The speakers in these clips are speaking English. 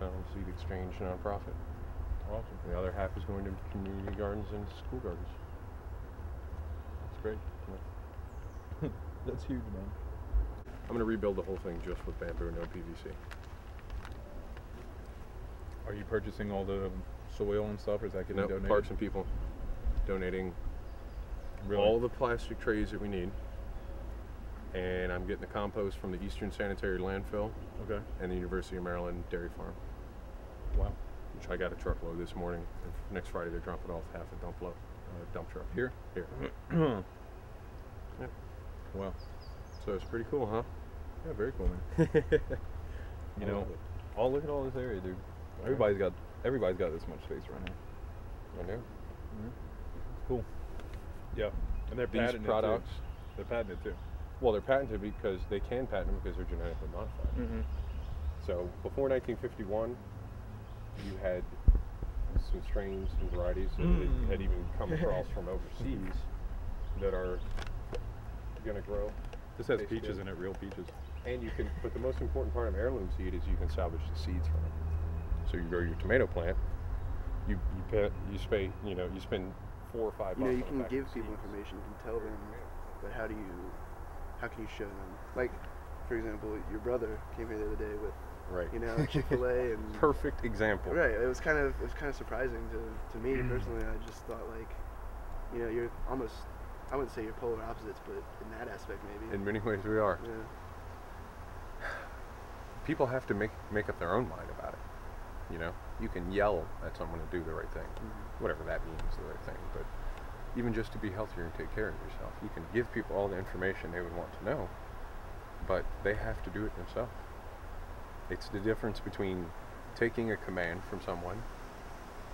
Seed exchange nonprofit. Awesome. The other half is going to community gardens and school gardens. That's great. Yeah. That's huge, man. I'm going to rebuild the whole thing just with bamboo, no PVC. Are you purchasing all the soil and stuff, or is that getting donated? Parks and People donating Really? all the plastic trays that we need. And I'm getting the compost from the Eastern Sanitary Landfill Okay. and the University of Maryland Dairy Farm, Wow. which I got a truckload this morning. And next Friday they're dropping off half a dump truck. Here? Here. Yeah. Wow. So it's pretty cool, huh? Yeah, very cool, man. You know, look at all this area, dude. Everybody's got this much space right now. I know. Cool. Yeah. And they're These patented products, too. They're patented too. well, they're patented because they can patent them because they're genetically modified. Mm-hmm. So before 1951, you had some strains and varieties that had even come across from overseas that are going to grow. This has Taste peaches good. in it, real peaches. And you can, but the most important part of heirloom seed is you can salvage the seeds from it. So you grow your tomato plant, you spend $4 or $5. You know, you on a can pack give of people seeds. information, you can tell them, but how can you show them? Like, for example, your brother came here the other day with, Right. you know, Chick-fil-A and Perfect example. right. It was kind of surprising to me personally. I just thought, like, you know, you're almost, I wouldn't say you're polar opposites, but in that aspect maybe. In many ways we are. Yeah. People have to make up their own mind about it. You know, you can yell at someone to do the right thing, whatever that means, the right thing. But even just to be healthier and take care of yourself, you can give people all the information they would want to know, but they have to do it themselves. It's the difference between taking a command from someone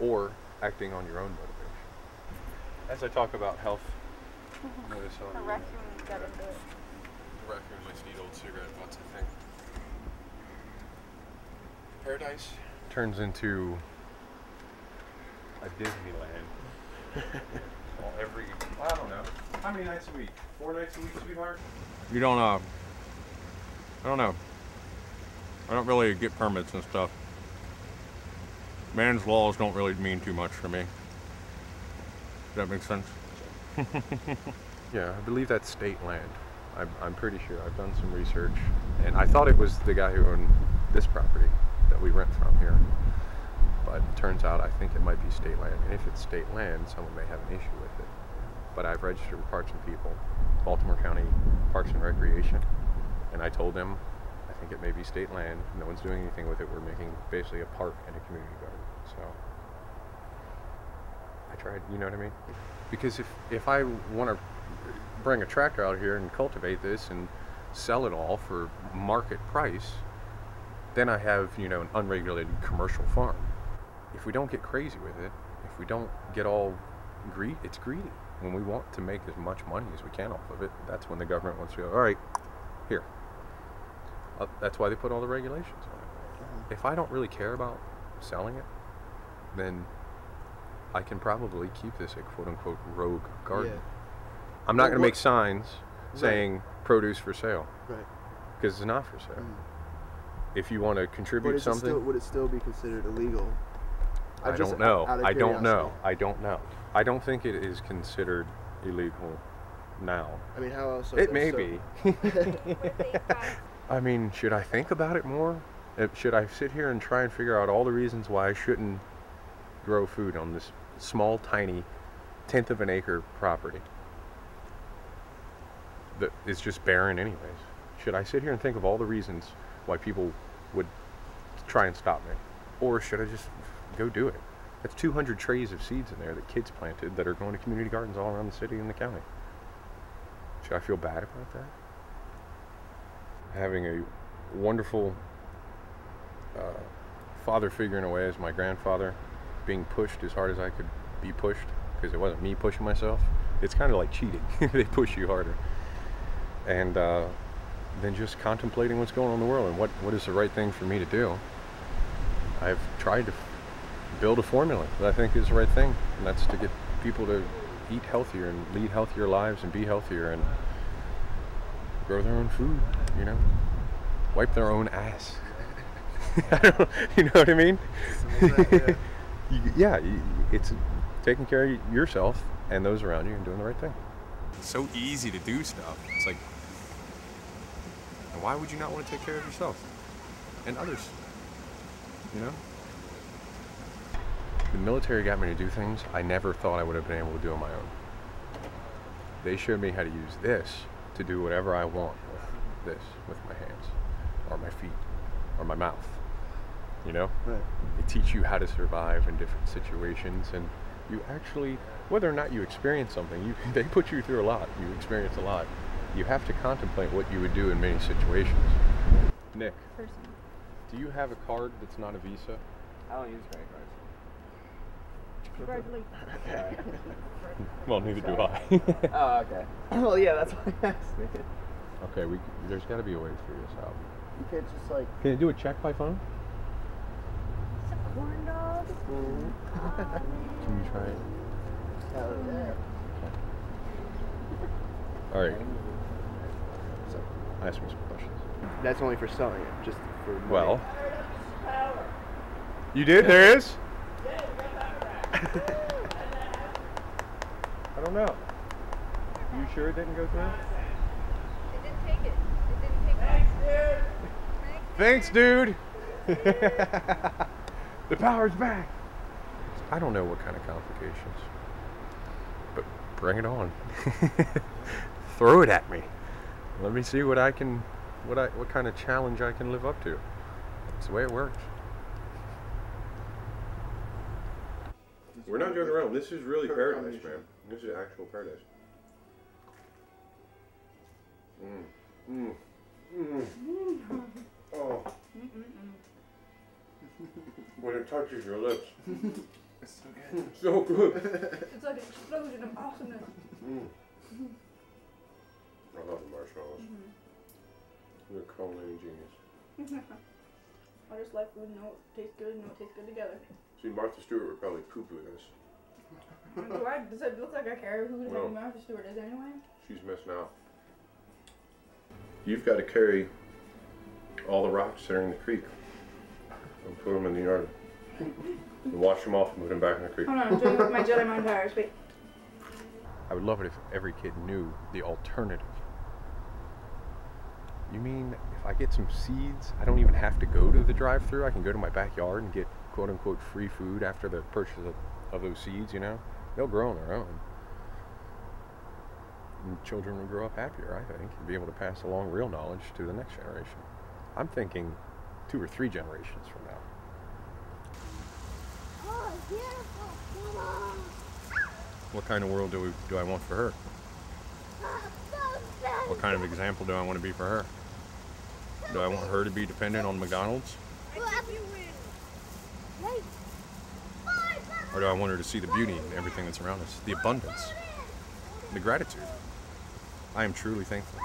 or acting on your own motivation. As I talk about health, notice how The raccoon got into it. the raccoon likes to eat old cigarette butts, I think. Paradise turns into a Disneyland. Well, I don't know. How many nights a week? 4 nights a week, sweetheart? You don't, I don't know. I don't really get permits and stuff. Man's laws don't really mean too much for me. Does that make sense? Yeah, I believe that's state land. I'm pretty sure. I've done some research, and I thought it was the guy who owned this property that we rent from here. But it turns out I think it might be state land. And if it's state land, someone may have an issue with it. But I've registered with Parks and People, Baltimore County Parks and Recreation, and I told them I think it may be state land. No one's doing anything with it. We're making basically a park and a community garden. So I tried, you know what I mean? Because if I want to bring a tractor out here and cultivate this and sell it all for market price, then I have, you know, an unregulated commercial farm. If we don't get crazy with it, if we don't get all it's greedy. When we want to make as much money as we can off of it, that's when the government wants to go, all right, here. That's why they put all the regulations on it. If I don't really care about selling it, then I can probably keep this a quote-unquote rogue garden. Yeah. I'm not Well, going to make what- signs saying produce for sale, Right. because it's not for sale. If you want to contribute But something, would it still be considered illegal? I Just don't know. out of I don't know. curiosity. I don't know. I don't think it is considered illegal now. I mean, how else? It may be. Would they find I mean, should I think about it more? Should I sit here and try and figure out all the reasons why I shouldn't grow food on this small, tiny, tenth of an acre property that is just barren anyways? Should I sit here and think of all the reasons why people would try and stop me? Or should I just go do it? That's 200 trays of seeds in there that kids planted that are going to community gardens all around the city and the county. Should I feel bad about that? Having a wonderful father figure in a way as my grandfather, being pushed as hard as I could be pushed, because it wasn't me pushing myself. It's kind of like cheating. They push you harder. And then just contemplating what's going on in the world and what is the right thing for me to do. I've tried to build a formula that I think is the right thing, and that's to get people to eat healthier and lead healthier lives and be healthier and grow their own food, you know, wipe their own ass. I don't, you know what I mean? Something like that, It's taking care of yourself and those around you and doing the right thing. It's so easy to do stuff. It's like, and why would you not want to take care of yourself and others? You know? The military got me to do things I never thought I would have been able to do on my own. They showed me how to use this to do whatever I want with this, with my hands, or my feet, or my mouth. You know? Right. They teach you how to survive in different situations, and you actually, whether or not you experience something, they put you through a lot. You experience a lot. You have to contemplate what you would do in many situations. Nick, Person. do you have a card that's not a Visa? I don't use credit cards. Congratulations. Well, neither do I. Oh, okay. Well, yeah, that's why I asked. Okay, there's got to be a way to figure this out. You could just like. Can you do a check by phone? It's a corn dog. Can you try it? Oh, yeah. All right. So, ask me some questions. That's only for selling it, just for money. Well, you did? There is? I don't know. You sure it didn't go through? It didn't take it. It didn't take it. Thanks, dude. The power's back. I don't know what kind of complications, but bring it on. Throw it at me. Let me see what kind of challenge I can live up to. It's the way it works. We're not joking around. This is really paradise, man. This is actual paradise. Oh. When it touches your lips. It's so good. So good. It's like an explosion of awesomeness. I love the marshmallows. You're a culinary genius. I just like food and know it tastes good and know it tastes good together. See, Martha Stewart would probably poo-poo this. Does it look like I care who the No. Martha Stewart is anyway? She's missing out. You've got to carry all the rocks that are in the creek and put them in the yard. And wash them off and put them back in the creek. Hold on, I'm doing it with my jelly mine tires. Wait. I would love it if every kid knew the alternative. You mean if I get some seeds, I don't even have to go to the drive-thru? I can go to my backyard and get quote-unquote free food after the purchase of those seeds, you know? They'll grow on their own. And children will grow up happier, I think, and be able to pass along real knowledge to the next generation. I'm thinking 2 or 3 generations from now. Oh, beautiful. Mama. What kind of world do I want for her? So What kind of example do I want to be for her? Do I want her to be dependent on McDonald's? Wait. Or do I want her to see the beauty in everything that's around us? The abundance, the gratitude. I am truly thankful.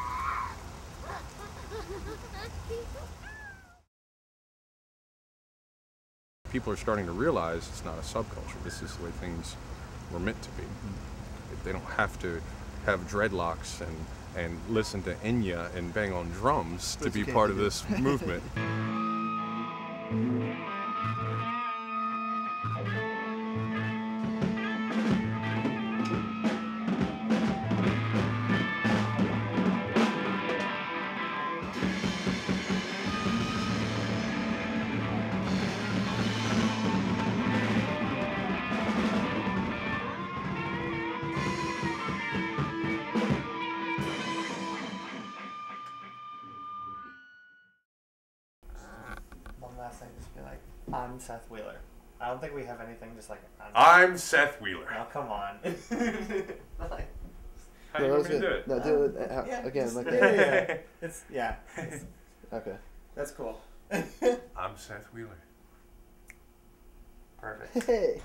People are starting to realize it's not a subculture. This is the way things were meant to be. They don't have to have dreadlocks and listen to Enya and bang on drums to But be you can't part do of that. this movement. One last thing, just be like, I'm Seth Wheeler. I don't think we have anything just like, I'm Seth Wheeler. oh, come on. Like, How do you want me to do it? No, do it yeah, again. just- Like yeah, that. yeah, yeah. It's, yeah. Okay. That's cool. I'm Seth Wheeler. Perfect. Hey.